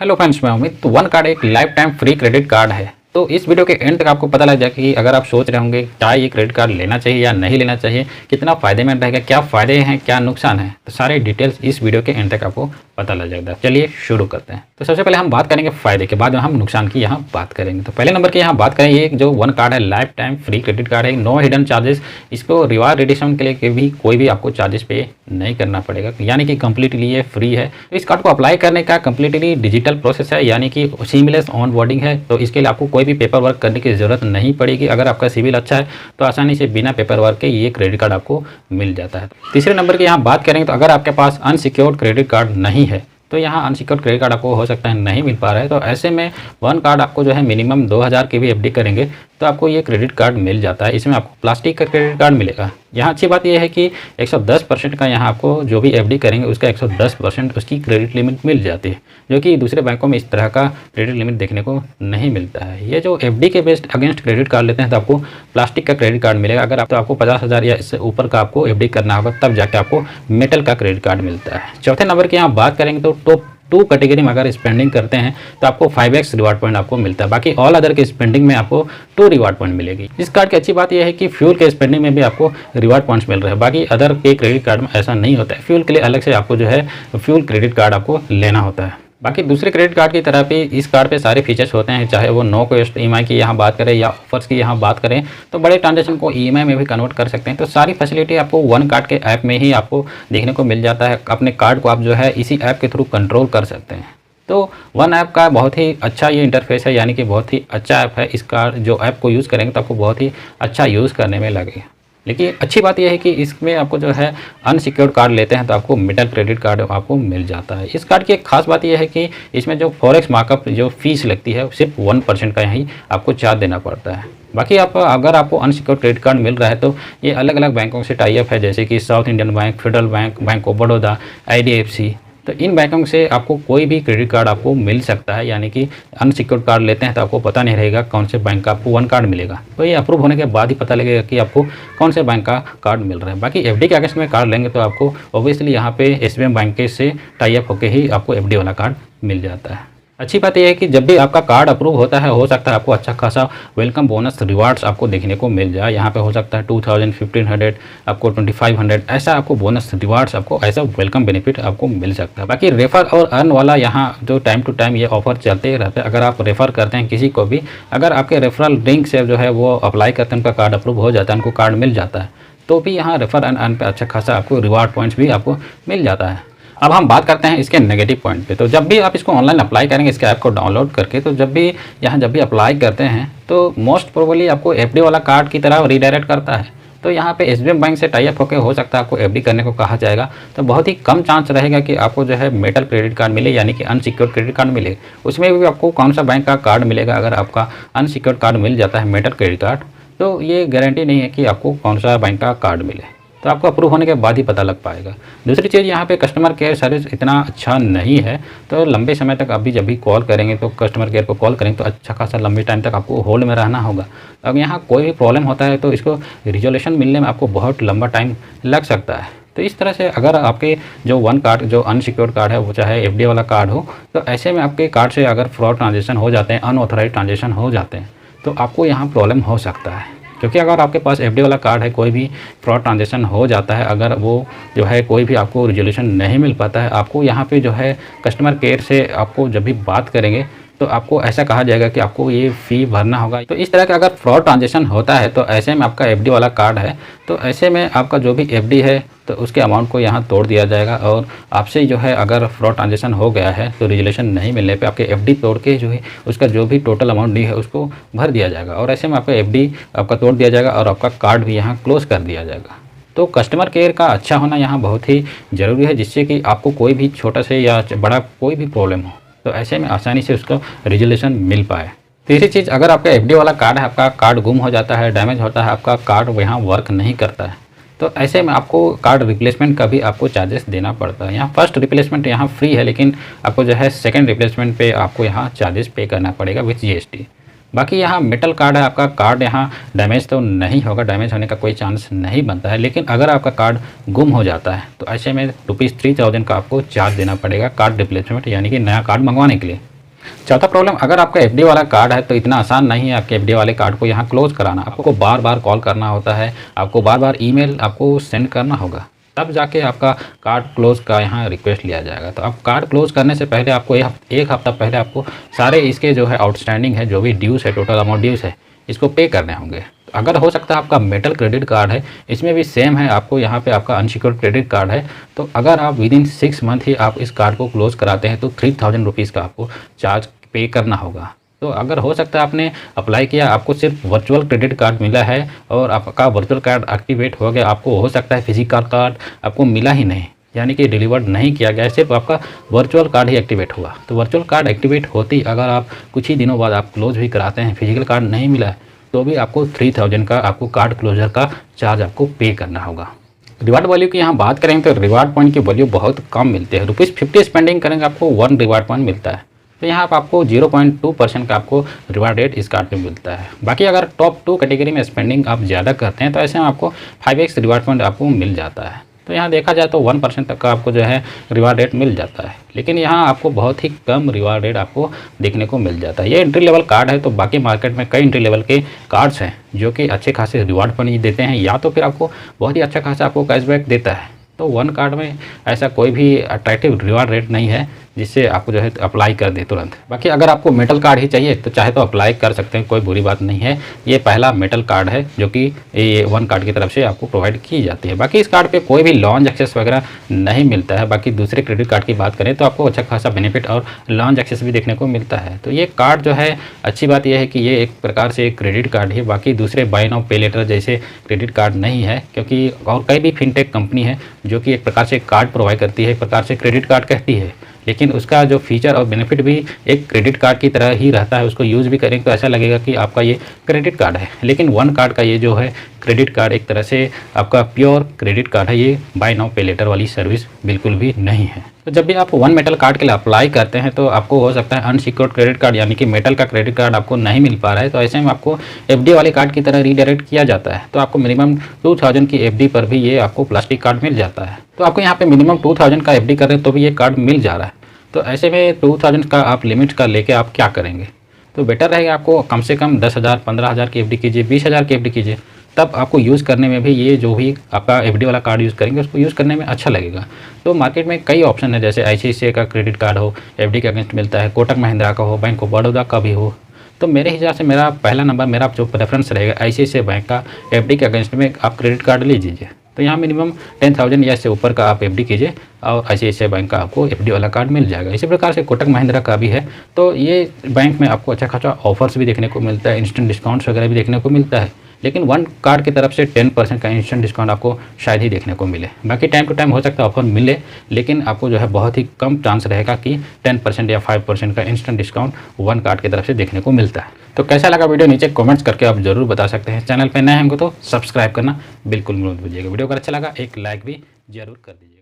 Hello friends, मैं अमित। तो one card एक life time free credit card है। तो इस वीडियो के एंड तक आपको पता लग जाए कि अगर आप सोच रहे होंगे क्या ये क्रेडिट कार्ड लेना चाहिए या नहीं लेना चाहिए, कितना फ़ायदेमंद रहेगा, क्या फ़ायदे हैं, क्या नुकसान है, तो सारे डिटेल्स इस वीडियो के एंड तक आपको पता लग जाएगा। चलिए शुरू करते हैं। तो सबसे पहले हम बात करेंगे फ़ायदे के, बाद हम नुकसान की यहाँ बात करेंगे। तो पहले नंबर की यहाँ बात करें, ये जो वन कार्ड है life time free credit card है, नो हिडन चार्जेस। इसको रिवार्ड रिडीम के लिए भी कोई भी आपको चार्जेस पे नहीं करना पड़ेगा, यानी कि कंप्लीटली ये फ्री है। तो इस कार्ड को अप्लाई करने का कंप्लीटली डिजिटल प्रोसेस है, यानी कि सीमलेस ऑन बोर्डिंग है। तो इसके लिए आपको कोई भी पेपर वर्क करने की ज़रूरत नहीं पड़ेगी। अगर आपका सिविल अच्छा है तो आसानी से बिना पेपर वर्क के ये क्रेडिट कार्ड आपको मिल जाता है। तीसरे नंबर की यहाँ बात करेंगे, तो अगर आपके पास अनसिक्योर्ड क्रेडिट कार्ड नहीं है तो यहाँ अनसिक्योर्ड क्रेडिट कार्ड आपको हो सकता है नहीं मिल पा रहा है। तो ऐसे में वन कार्ड आपको जो है मिनिमम 2000 की भी एफडी करेंगे तो आपको ये क्रेडिट कार्ड मिल जाता है। इसमें आपको प्लास्टिक का क्रेडिट कार्ड मिलेगा। यहाँ अच्छी बात यह है कि 110% का यहाँ आपको जो भी एफडी करेंगे उसका 110% उसकी क्रेडिट लिमिट मिल जाती है, जो कि दूसरे बैंकों में इस तरह का क्रेडिट लिमिट देखने को नहीं मिलता है। ये जो एफडी के बेस्ड अगेंस्ट क्रेडिट कार्ड लेते हैं तो आपको प्लास्टिक का क्रेडिट कार्ड मिलेगा। अगर आप तो आपको 50,000 या इससे ऊपर का आपको एफडी करना होगा, तब जाके आपको मेटल का क्रेडिट कार्ड मिलता है। चौथे नंबर की यहाँ बात करेंगे तो टॉप 2 कैटेगरी में अगर स्पेंडिंग करते हैं तो आपको 5x रिवार्ड पॉइंट आपको मिलता है। बाकी ऑल अदर के स्पेंडिंग में आपको 2 रिवार्ड पॉइंट मिलेगी। इस कार्ड की अच्छी बात यह है कि फ्यूल के स्पेंडिंग में भी आपको रिवार्ड पॉइंट्स मिल रहे हैं। बाकी अदर के क्रेडिट कार्ड में ऐसा नहीं होता है। फ्यूल के लिए अलग से आपको जो है फ्यूल क्रेडिट कार्ड आपको लेना होता है। बाकी दूसरे क्रेडिट कार्ड की तरह भी इस कार्ड पे सारे फीचर्स होते हैं, चाहे वो नो कॉस्ट ईएमआई की यहाँ बात करें या ऑफर्स की यहाँ बात करें, तो बड़े ट्रांजेक्शन को ईएमआई में भी कन्वर्ट कर सकते हैं। तो सारी फैसिलिटी आपको वन कार्ड के ऐप में ही आपको देखने को मिल जाता है। अपने कार्ड को आप जो है इसी ऐप के थ्रू कंट्रोल कर सकते हैं। तो वन ऐप का बहुत ही अच्छा ये इंटरफेस है, यानी कि बहुत ही अच्छा ऐप है। इसका जो ऐप को यूज़ करेंगे तो आपको बहुत ही अच्छा यूज़ करने में लगेगा। लेकिन अच्छी बात यह है कि इसमें आपको जो है अनसिक्योर्ड कार्ड लेते हैं तो आपको मेटल क्रेडिट कार्ड आपको मिल जाता है। इस कार्ड की एक खास बात यह है कि इसमें जो फॉरेक्स मार्कअप जो फीस लगती है सिर्फ 1% का ही आपको चार्ज देना पड़ता है। बाकी अगर आपको अनसिक्योर्ड क्रेडिट कार्ड मिल रहा है तो ये अलग अलग बैंकों से टाई अप है, जैसे कि south Indian bank, federal bank, bank of Baroda, IDFC। तो इन बैंकों से आपको कोई भी क्रेडिट कार्ड आपको मिल सकता है, यानी कि अनसिक्योर्ड कार्ड लेते हैं तो आपको पता नहीं रहेगा कौन से बैंक का आपको वन कार्ड मिलेगा। तो ये अप्रूव होने के बाद ही पता लगेगा कि आपको कौन से बैंक का कार्ड मिल रहा है। बाकी एफडी के अगेंस्ट में कार्ड लेंगे तो आपको ऑब्वियसली यहाँ पे SBI बैंक के से टाई अप होकर ही आपको एफडी वाला कार्ड मिल जाता है। अच्छी बात यह है कि जब भी आपका कार्ड अप्रूव होता है, हो सकता है आपको अच्छा खासा वेलकम बोनस रिवार्ड्स आपको देखने को मिल जाए। यहाँ पे हो सकता है 2000, 1500, आपको 2500, ऐसा आपको बोनस रिवार्ड्स आपको ऐसा वेलकम बेनिफिट आपको मिल सकता है। बाकी रेफर और अर्न वाला यहाँ जो टाइम टू टाइम ये ऑफर चलते रहते हैं। अगर आप रेफ़र करते हैं किसी को भी, अगर आपके रेफरल लिंक से जो है वो अप्लाई करते हैं, उनका कार्ड अप्रूव हो जाता है, उनको कार्ड मिल जाता है, तो भी यहाँ रेफर एंड अर्न पे अच्छा खासा आपको रिवार्ड पॉइंट्स भी आपको मिल जाता है। अब हम बात करते हैं इसके नेगेटिव पॉइंट पे। तो जब भी आप इसको ऑनलाइन अप्लाई करेंगे, इसके ऐप को डाउनलोड करके, तो जब भी अप्लाई करते हैं तो मोस्ट प्रोबेबली आपको एफडी वाला कार्ड की तरह रीडायरेक्ट करता है। तो यहाँ पे SBI बैंक से टाई अप होकर हो सकता है आपको एफडी करने को कहा जाएगा। तो बहुत ही कम चांस रहेगा कि आपको जो है मेटल क्रेडिट कार्ड मिले, यानी कि अनसिक्योर्ड क्रेडिट कार्ड मिले। उसमें भी आपको कौन सा बैंक का कार्ड मिलेगा। अगर आपका अनसिक्योर्ड कार्ड मिल जाता है मेटल क्रेडिट कार्ड, तो ये गारंटी नहीं है कि आपको कौन सा बैंक का कार्ड मिले। तो आपको अप्रूव होने के बाद ही पता लग पाएगा। दूसरी चीज़, यहाँ पे कस्टमर केयर सर्विस इतना अच्छा नहीं है। तो लंबे समय तक अभी जब भी कॉल करेंगे तो कस्टमर केयर को कॉल करेंगे तो अच्छा खासा लंबे टाइम तक आपको होल्ड में रहना होगा। अब यहाँ कोई भी प्रॉब्लम होता है तो इसको रिजोल्यूशन मिलने में आपको बहुत लंबा टाइम लग सकता है। तो इस तरह से अगर आपके जो वन कार्ड जो अनसिक्योर्ड कार्ड है, वो चाहे एफडी वाला कार्ड हो, तो ऐसे में आपके कार्ड से अगर फ्रॉड ट्रांजेक्शन हो जाते हैं, अनऑथराइज ट्रांजेक्शन हो जाते हैं, तो आपको यहाँ प्रॉब्लम हो सकता है। क्योंकि अगर आपके पास एफडी वाला कार्ड है, कोई भी फ्रॉड ट्रांजेक्शन हो जाता है, अगर वो जो है कोई भी आपको रिजोल्यूशन नहीं मिल पाता है, आपको यहाँ पे जो है कस्टमर केयर से आपको जब भी बात करेंगे तो आपको ऐसा कहा जाएगा कि आपको ये फ़ी भरना होगा। तो इस तरह का अगर फ्रॉड ट्रांजेक्शन होता है तो ऐसे में आपका एफडी वाला कार्ड है, तो ऐसे में आपका जो भी एफडी है तो उसके अमाउंट को यहाँ तोड़ दिया जाएगा। और आपसे जो है अगर फ्रॉड ट्रांजेक्शन हो गया है तो रिजोल्यूशन नहीं मिलने पे आपके एफडी तोड़ के जो है उसका जो भी टोटल अमाउंट डी है उसको भर दिया जाएगा। और ऐसे में आपका एफडी आपका तोड़ दिया जाएगा और आपका कार्ड भी यहाँ क्लोज़ कर दिया जाएगा। तो कस्टमर केयर का अच्छा होना यहाँ बहुत ही ज़रूरी है, जिससे कि आपको कोई भी छोटा से या बड़ा कोई भी प्रॉब्लम हो तो ऐसे में आसानी से उसका रिजोल्यूशन मिल पाए। तीसरी चीज़, अगर आपका एफडी वाला कार्ड है, आपका कार्ड गुम हो जाता है, डैमेज होता है, आपका कार्ड यहाँ वर्क नहीं करता है, तो ऐसे में आपको कार्ड रिप्लेसमेंट का भी आपको चार्जेस देना पड़ता है। यहाँ फर्स्ट रिप्लेसमेंट यहाँ फ्री है, लेकिन आपको जो है सेकंड रिप्लेसमेंट पे आपको यहाँ चार्जेस पे करना पड़ेगा विथ GST। बाकी यहाँ मेटल कार्ड है, आपका कार्ड यहाँ डैमेज तो नहीं होगा, डैमेज होने का कोई चांस नहीं बनता है। लेकिन अगर आपका कार्ड गुम हो जाता है तो ऐसे में ₹3000 का आपको चार्ज देना पड़ेगा कार्ड रिप्लेसमेंट, यानी कि नया कार्ड मंगवाने के लिए। चौथा प्रॉब्लम, अगर आपका एफडी वाला कार्ड है तो इतना आसान नहीं है आपके एफडी वाले कार्ड को यहाँ क्लोज कराना। आपको बार बार कॉल करना होता है, आपको बार बार ईमेल आपको सेंड करना होगा, तब जाके आपका कार्ड क्लोज का यहाँ रिक्वेस्ट लिया जाएगा। तो आप कार्ड क्लोज करने से पहले आपको एक हफ्ता पहले आपको सारे इसके जो है आउटस्टैंडिंग है, जो भी ड्यूज़ है, टोटल अमाउंट ड्यूज़ है, इसको पे करने होंगे। अगर हो सकता है आपका मेटल क्रेडिट कार्ड है, इसमें भी सेम है, आपको यहाँ पे आपका अनसिक्योर्ड क्रेडिट कार्ड है, तो अगर आप विदिन 6 मंथ ही आप इस कार्ड को क्लोज कराते हैं तो ₹3000 का आपको चार्ज पे करना होगा। तो अगर हो सकता है आपने अप्लाई किया, आपको सिर्फ वर्चुअल क्रेडिट कार्ड मिला है और आपका वर्चुअल कार्ड एक्टिवेट हो गया, आपको हो सकता है फिजिकल कार्ड आपको मिला ही नहीं, यानी कि डिलीवर्ड नहीं किया गया, सिर्फ आपका वर्चुअल कार्ड ही एक्टिवेट हुआ। तो वर्चुअल कार्ड एक्टिवेट होती अगर आप कुछ ही दिनों बाद आप क्लोज भी कराते हैं, फिजिकल कार्ड नहीं मिला है, तो भी आपको 3000 का आपको कार्ड क्लोजर का चार्ज आपको पे करना होगा। रिवार्ड वैल्यू की यहाँ बात करें तो रिवार्ड पॉइंट की वैल्यू बहुत कम मिलती है। ₹50 स्पेंडिंग करेंगे आपको 1 रिवार्ड पॉइंट मिलता है। तो यहाँ पर आपको 0.2% का आपको रिवार्ड रेट इस कार्ड में मिलता है। बाकी अगर टॉप 2 कैटेगरी में स्पेंडिंग आप ज़्यादा करते हैं तो ऐसे में आपको 5x रिवार्ड पॉइंट आपको मिल जाता है। तो यहाँ देखा जाए तो 1% तक का आपको जो है रिवार्ड रेट मिल जाता है, लेकिन यहाँ आपको बहुत ही कम रिवार्ड रेट आपको देखने को मिल जाता है। ये एंट्री लेवल कार्ड है, तो बाकी मार्केट में कई एंट्री लेवल के कार्ड्स हैं जो कि अच्छे खासे रिवार्ड पॉइंट देते हैं, या तो फिर आपको बहुत ही अच्छा खासा आपको कैशबैक देता है। तो वन कार्ड में ऐसा कोई भी अट्रैक्टिव रिवार्ड रेट नहीं है जिससे आपको जो है अप्लाई कर दे तुरंत। बाकी अगर आपको मेटल कार्ड ही चाहिए तो चाहे तो अप्लाई कर सकते हैं, कोई बुरी बात नहीं है। ये पहला मेटल कार्ड है जो कि ये वन कार्ड की तरफ से आपको प्रोवाइड की जाती है। बाकी इस कार्ड पे कोई भी लॉन्च एक्सेस वगैरह नहीं मिलता है। बाकी दूसरे क्रेडिट कार्ड की बात करें तो आपको अच्छा खासा बेनिफिट और लॉन्च एक्सेस भी देखने को मिलता है। तो ये कार्ड जो है अच्छी बात यह है कि ये एक प्रकार से एक क्रेडिट कार्ड है, बाकी दूसरे बाय नाउ पे लेटर जैसे क्रेडिट कार्ड नहीं है, क्योंकि और कई भी फिनटेक कंपनी है जो कि एक प्रकार से कार्ड प्रोवाइड करती है, एक प्रकार से क्रेडिट कार्ड कहती है, लेकिन उसका जो फीचर और बेनिफिट भी एक क्रेडिट कार्ड की तरह ही रहता है। उसको यूज़ भी करेंगे तो ऐसा लगेगा कि आपका ये क्रेडिट कार्ड है, लेकिन वन कार्ड का ये जो है क्रेडिट कार्ड एक तरह से आपका प्योर क्रेडिट कार्ड है। ये बाय नाउ पे लेटर वाली सर्विस बिल्कुल भी नहीं है। तो जब भी आप वन मेटल कार्ड के लिए अप्लाई करते हैं तो आपको हो सकता है अनसिक्योर्ड क्रेडिट कार्ड यानी कि मेटल का क्रेडिट कार्ड आपको नहीं मिल पा रहा है, तो ऐसे में आपको एफडी वाले कार्ड की तरह रीडायरेक्ट किया जाता है। तो आपको मिनिमम 2000 की एफडी पर भी ये आपको प्लास्टिक कार्ड मिल जाता है। तो आपको यहाँ पे मिनिमम 2000 का एफडी कर रहे हैं तो भी ये कार्ड मिल जा रहा है। तो ऐसे में 2000 का आप लिमिट का लेके आप क्या करेंगे? तो बेटर रहेगा आपको कम से कम 10,000 15,000 की एफडी कीजिए, 20,000 की एफडी कीजिए, तब आपको यूज़ करने में भी ये जो भी आपका एफडी वाला कार्ड यूज़ करेंगे उसको यूज़ करने में अच्छा लगेगा। तो मार्केट में कई ऑप्शन है, जैसे ICICI का क्रेडिट कार्ड हो एफडी के अगेंस्ट मिलता है, कोटक महिंद्रा का हो, बैंक ऑफ बड़ौदा का भी हो। तो मेरे हिसाब से मेरा पहला नंबर, मेरा जो प्रेफरेंस रहेगा ICICI बैंक का एफडी के अगेंस्ट में आप क्रेडिट कार्ड ले लीजिए। तो यहाँ मिनिमम 10,000 या इससे ऊपर का आप एफडी कीजिए और ICICI बैंक का आपको एफडी वाला कार्ड मिल जाएगा। इसी प्रकार से कोटक महिंद्रा का भी है। तो ये बैंक में आपको अच्छा खासा ऑफर्स भी देखने को मिलता है, इंस्टेंट डिस्काउंट्स वगैरह भी देखने को मिलता है, लेकिन वन कार्ड की तरफ से 10% का इंस्टेंट डिस्काउंट आपको शायद ही देखने को मिले। बाकी टाइम टू टाइम हो सकता है ऑफर मिले, लेकिन आपको जो है बहुत ही कम चांस रहेगा कि 10% या 5% का इंस्टेंट डिस्काउंट वन कार्ड की तरफ से देखने को मिलता है। तो कैसा लगा वीडियो नीचे कमेंट्स करके आप जरूर बता सकते हैं। चैनल पर नए हैं हमको तो सब्सक्राइब करना बिल्कुल मत भूलिएगा। वीडियो अगर अच्छा लगा एक लाइक भी जरूर कर दीजिए।